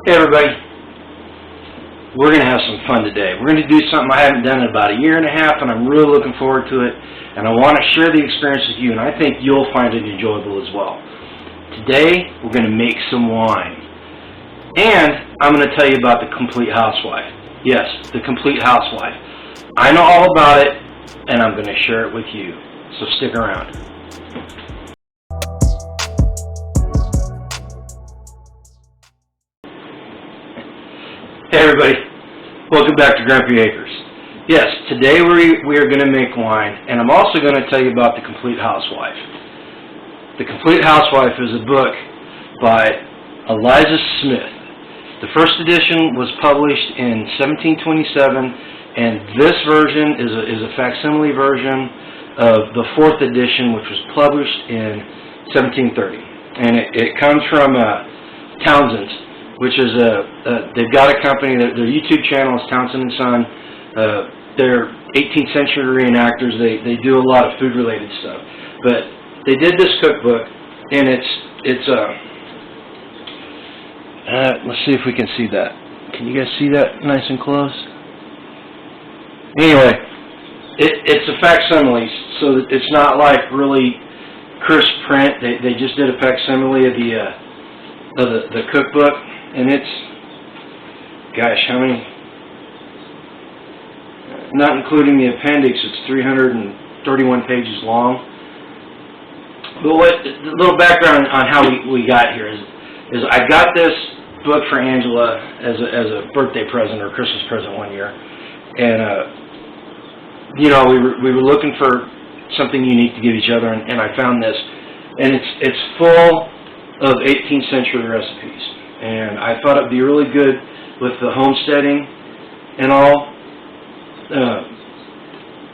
Hey everybody, we're going to have some fun today. We're going to do something I haven't done in about a year and a half, and I'm really looking forward to it, and I want to share the experience with you, and I think you'll find it enjoyable as well. Today, we're going to make some wine, and I'm going to tell you about the Complete Housewife. Yes, the Complete Housewife. I know all about it, and I'm going to share it with you, so stick around. Hey everybody, welcome back to Grumpy Acres. Yes, today we are going to make wine, and I'm also going to tell you about The Complete Housewife. The Complete Housewife is a book by Eliza Smith. The first edition was published in 1727, and this version is a facsimile version of the fourth edition, which was published in 1730. And it comes from Townsend's, which is they've got a company, their YouTube channel is Townsend & Son. They're 18th century reenactors. They do a lot of food related stuff. But they did this cookbook, and it's let's see if we can see that. Can you guys see that nice and close? Anyway, it's a facsimile, so that it's not like really crisp print. They just did a facsimile of the cookbook. And it's, gosh, how many? Not including the appendix, it's 331 pages long. But the little background on how we got here is I got this book for Angela as a birthday present or Christmas present one year, and you know, we were looking for something unique to give each other, and I found this, and it's full of 18th century recipes. And I thought it'd be really good with the homesteading and all.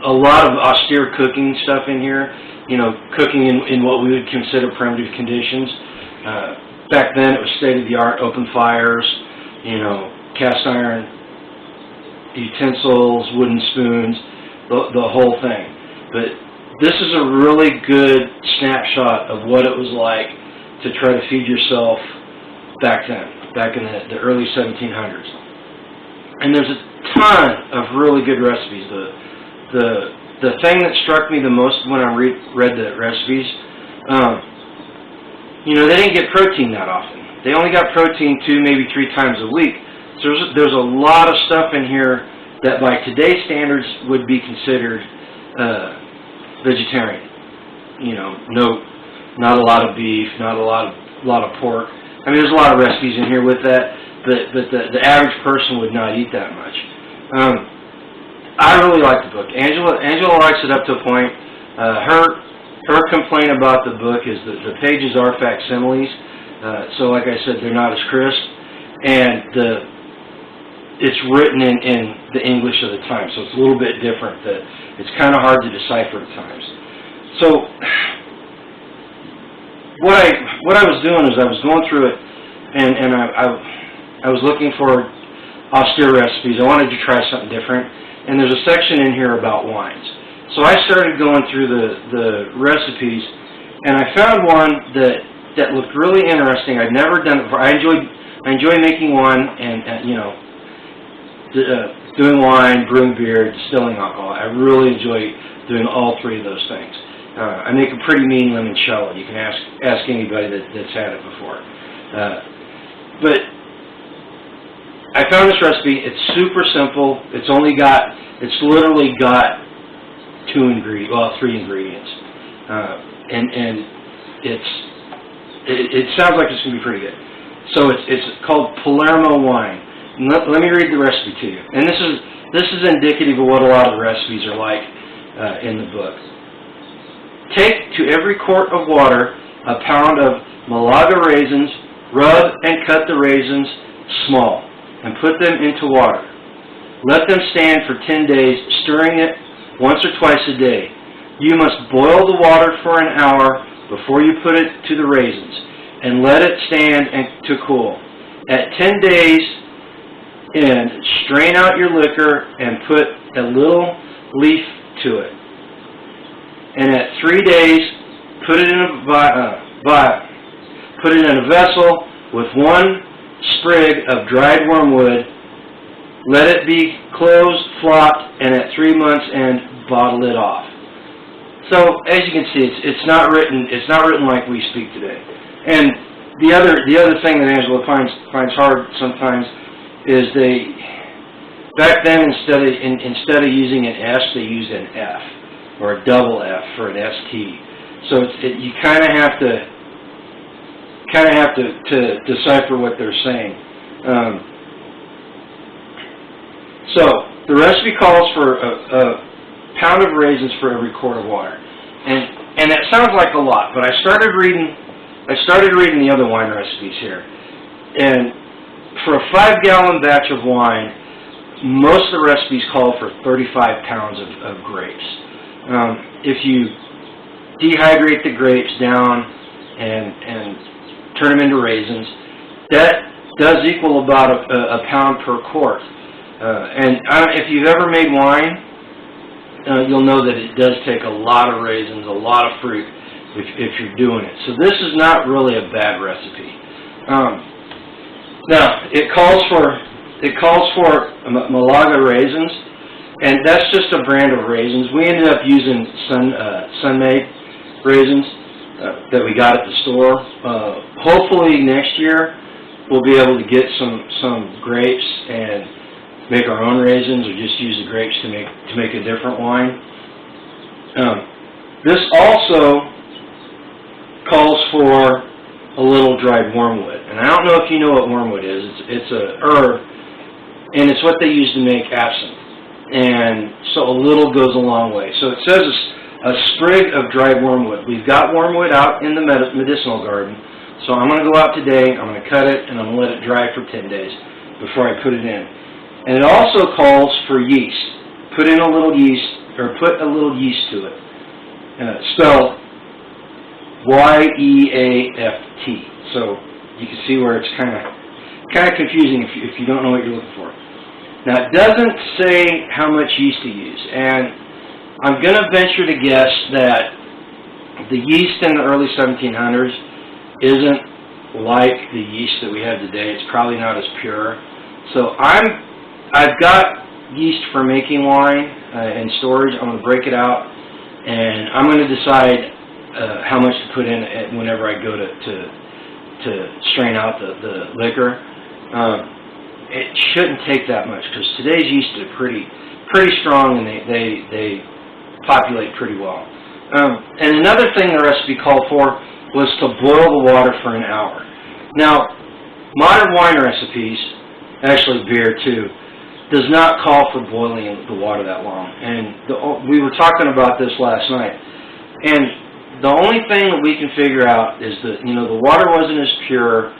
A lot of austere cooking stuff in here. You know, cooking in what we would consider primitive conditions. Back then it was state-of-the-art, open fires, you know, cast iron utensils, wooden spoons, the whole thing. But this is a really good snapshot of what it was like to try to feed yourself back then, back in the early 1700s. And there's a ton of really good recipes. The thing that struck me the most when I read the recipes, you know, they didn't get protein that often. They only got protein 2, maybe 3 times a week. So there's a lot of stuff in here that by today's standards would be considered vegetarian. You know, not a lot of beef, not a lot of pork. I mean, there's a lot of recipes in here with that, but the average person would not eat that much. I really like the book. Angela likes it up to a point. Her complaint about the book is that the pages are facsimiles, so like I said, they're not as crisp, and it's written in the English of the time, so it's a little bit different. That it's kind of hard to decipher at times. So what I was doing is I was going through it, and I was looking for austere recipes. I wanted to try something different, and there's a section in here about wines. So I started going through the recipes, and I found one that looked really interesting. I'd never done it before. I enjoy making wine, and you know, doing wine, brewing beer, distilling alcohol. I really enjoy doing all 3 of those things. I make a pretty mean limoncello. You can ask anybody that's had it before. But I found this recipe. It's super simple. It's literally got 3 ingredients, and it sounds like it's going to be pretty good. So it's called Palermo Wine. And let me read the recipe to you. And this is indicative of what a lot of the recipes are like in the book. Take to every quart of water a pound of Malaga raisins, rub and cut the raisins small, and put them into water. Let them stand for 10 days, stirring it once or twice a day. You must boil the water for an hour before you put it to the raisins, and let it stand to cool. At 10 days in, strain out your liquor and put a little leaf to it. And at 3 days, put it in a vessel with 1 sprig of dried wormwood, let it be closed, flopped, and at 3 months end, bottle it off. So as you can see, it's not written like we speak today. And the other thing that Angela finds hard sometimes is back then instead of using an S, they used an F or a double F for an ST. So you kind of have to decipher what they're saying. So the recipe calls for a pound of raisins for every quart of water, and that sounds like a lot. But I started reading the other wine recipes here, and for a 5-gallon batch of wine, most of the recipes call for 35 pounds of grapes. If you dehydrate the grapes down and turn them into raisins, that does equal about a pound per quart. And if you've ever made wine, you'll know that it does take a lot of raisins, a lot of fruit, if you're doing it. So this is not really a bad recipe. Now it calls for Malaga raisins, and that's just a brand of raisins. We ended up using Sun-made raisins that we got at the store. Hopefully next year we'll be able to get some grapes and make our own raisins, or just use the grapes to make a different wine. This also calls for a little dried wormwood, and I don't know if you know what wormwood is. It's a herb, and it's what they use to make absinthe. And so a little goes a long way. So it says a sprig of dried wormwood. We've got wormwood out in the medicinal garden, so I'm going to go out today, I'm going to cut it, and I'm going to let it dry for 10 days before I put it in. And it also calls for yeast. Put in a little yeast, or put a little yeast to it. Spelled Y-E-A-F-T. So you can see where it's kind of confusing if you don't know what you're looking for. Now it doesn't say how much yeast to use, and I'm going to venture to guess that the yeast in the early 1700s isn't like the yeast that we have today. It's probably not as pure. So I've got yeast for making wine in storage. I'm going to break it out, and I'm going to decide how much to put in whenever I go to strain out the liquor. It shouldn't take that much, because today's yeast are pretty strong, and they populate pretty well. And another thing the recipe called for was to boil the water for an hour. Now, modern wine recipes, actually beer too, does not call for boiling the water that long. And we were talking about this last night. And the only thing that we can figure out is that, the water wasn't as pure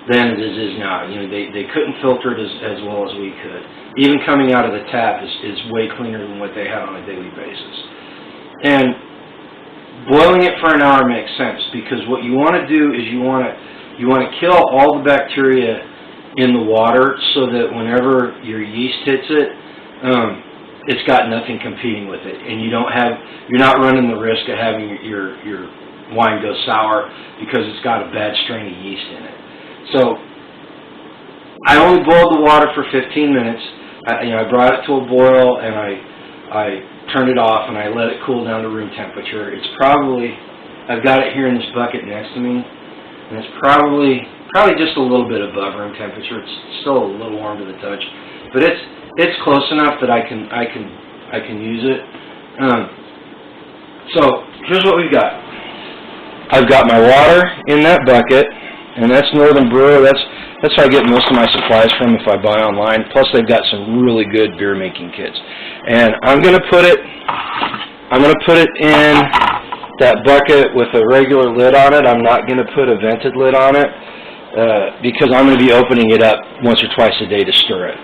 then as it is now. They couldn't filter it as well as we could. Even coming out of the tap is way cleaner than what they had on a daily basis. And boiling it for an hour makes sense, because what you want to do is you want to kill all the bacteria in the water, so that whenever your yeast hits it, it's got nothing competing with it, and you're not running the risk of having your wine go sour because it's got a bad strain of yeast in it. So I only boiled the water for 15 minutes. I brought it to a boil, and I turned it off, and I let it cool down to room temperature. It's probably, I've got it here in this bucket next to me, and it's probably just a little bit above room temperature. It's still a little warm to the touch, but it's close enough that I can use it. So here's what we've got. I've got my water in that bucket, and that's Northern Brewer. That's how I get most of my supplies from if I buy online. Plus, they've got some really good beer making kits. And I'm going to put it in that bucket with a regular lid on it. I'm not going to put a vented lid on it because I'm going to be opening it up once or twice a day to stir it.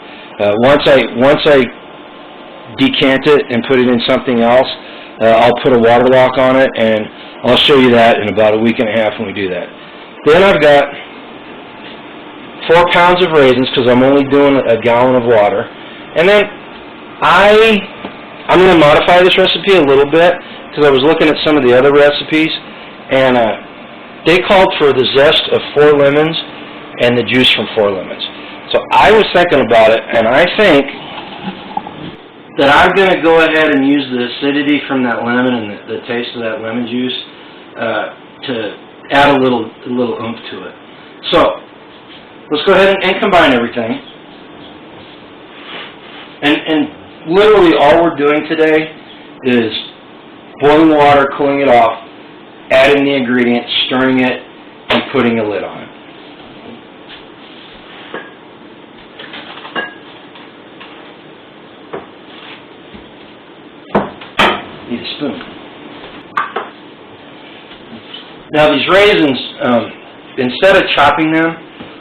Once I decant it and put it in something else, I'll put a water lock on it, and I'll show you that in about a week and a half when we do that. Then I've got 4 pounds of raisins, because I'm only doing a gallon of water. And then I'm going to modify this recipe a little bit, because I was looking at some of the other recipes, and they called for the zest of 4 lemons and the juice from 4 lemons. So I was thinking about it, and I think that I'm going to go ahead and use the acidity from that lemon and the taste of that lemon juice to add a little oomph to it. So let's go ahead and combine everything. And literally all we're doing today is boiling water, cooling it off, adding the ingredients, stirring it, and putting a lid on it. Need a spoon. Now these raisins, instead of chopping them,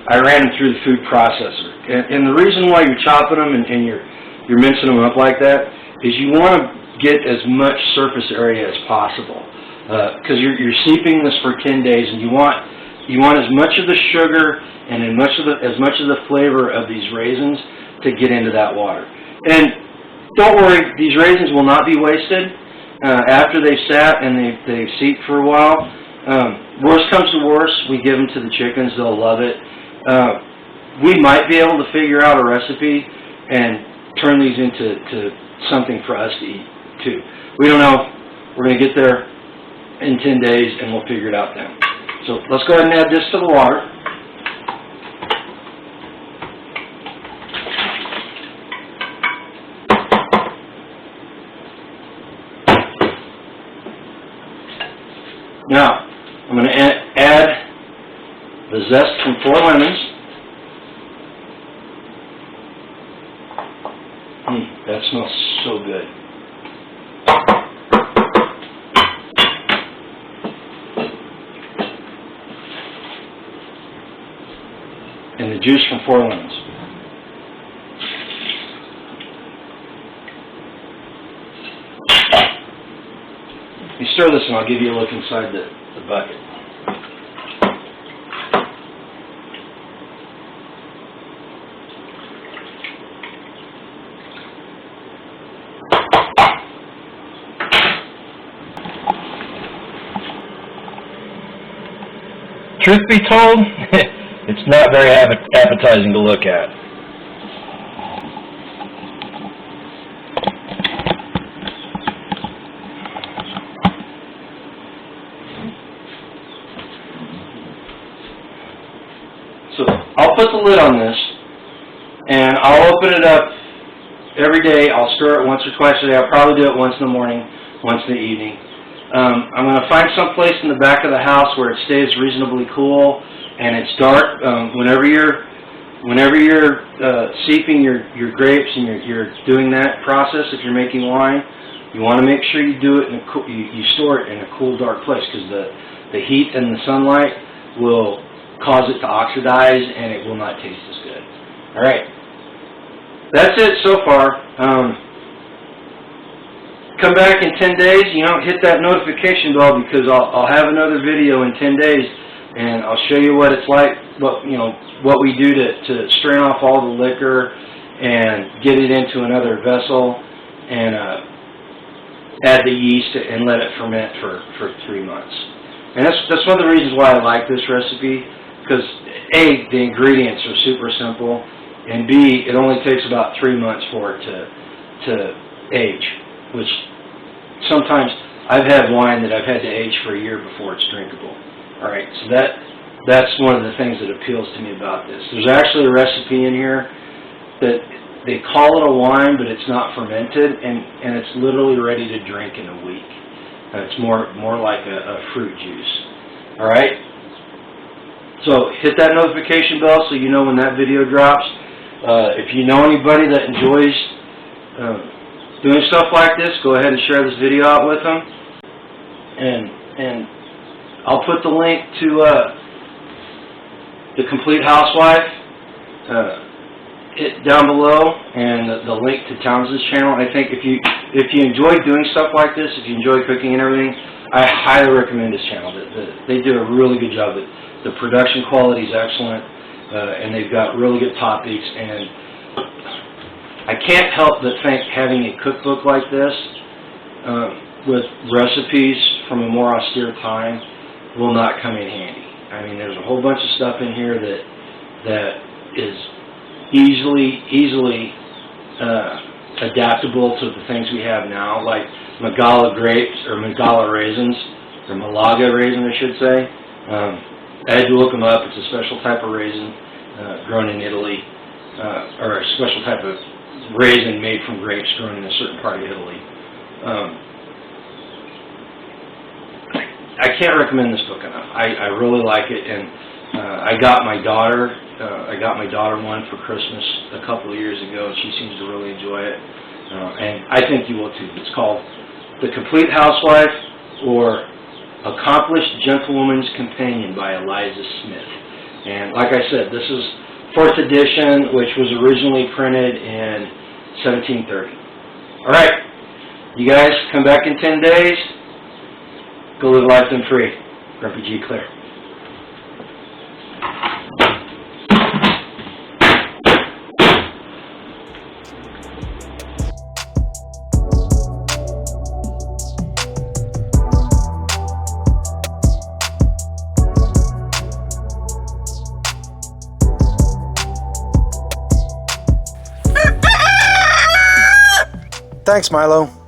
I ran them through the food processor. And the reason why you're chopping them and you're mincing them up like that is you want to get as much surface area as possible. Because you're steeping this for 10 days, and you want as much of the sugar and as much of the flavor of these raisins to get into that water. And don't worry, these raisins will not be wasted after they've sat and they've seeped for a while. Worst comes to worst, we give them to the chickens; they'll love it. We might be able to figure out a recipe and turn these into something for us to eat too. We don't know. We're going to get there in 10 days, and we'll figure it out then. So let's go ahead and add this to the water. Now, I'm going to add the zest from 4 lemons. That smells so good. And the juice from 4 lemons. You stir this and I'll give you a look inside the bucket. Truth be told, it's not very appetizing to look at. So I'll put the lid on this, and I'll open it up every day. I'll stir it once or twice a day. I'll probably do it once in the morning, once in the evening. I'm going to find some place in the back of the house where it stays reasonably cool and it's dark. Whenever you're seeping your grapes and you're doing that process, if you're making wine, you want to make sure you do it you store it in a cool, dark place, because the heat and the sunlight will cause it to oxidize and it will not taste as good. All right, that's it so far. Come back in 10 days, hit that notification bell, because I'll have another video in 10 days, and I'll show you what it's like, what we do to strain off all the liquor and get it into another vessel and add the yeast and let it ferment for 3 months. And that's one of the reasons why I like this recipe, because A, the ingredients are super simple, and B, it only takes about 3 months for it to age, which sometimes I've had wine that I've had to age for a year before it's drinkable. All right, so that's one of the things that appeals to me about this. There's actually a recipe in here that they call it a wine, but it's not fermented, and it's literally ready to drink in a week. It's more like a fruit juice. All right, so hit that notification bell so you know when that video drops. If you know anybody that enjoys doing stuff like this, go ahead and share this video out with them. And I'll put the link to the Complete Housewife down below, and the link to Townsend's channel. I think if you enjoy doing stuff like this, if you enjoy cooking and everything, I highly recommend this channel. They do a really good job. The production quality is excellent, and they've got really good topics, and I can't help but think having a cookbook like this with recipes from a more austere time will not come in handy. I mean, there's a whole bunch of stuff in here that that is easily adaptable to the things we have now, like Magala grapes, or Magala raisins, or Malaga raisin, I should say. I had to look them up. It's a special type of raisin grown in Italy, or a special type of raisin made from grapes grown in a certain part of Italy. I can't recommend this book enough. I really like it, and I got my daughter one for Christmas a couple of years ago, and she seems to really enjoy it, and I think you will too. It's called The Complete Housewife, or Accomplished Gentlewoman's Companion by Eliza Smith. And like I said, this is 4th edition, which was originally printed in 1730. All right, you guys come back in 10 days. Go live life and free. Grumpy G. Claire. Thanks, Milo.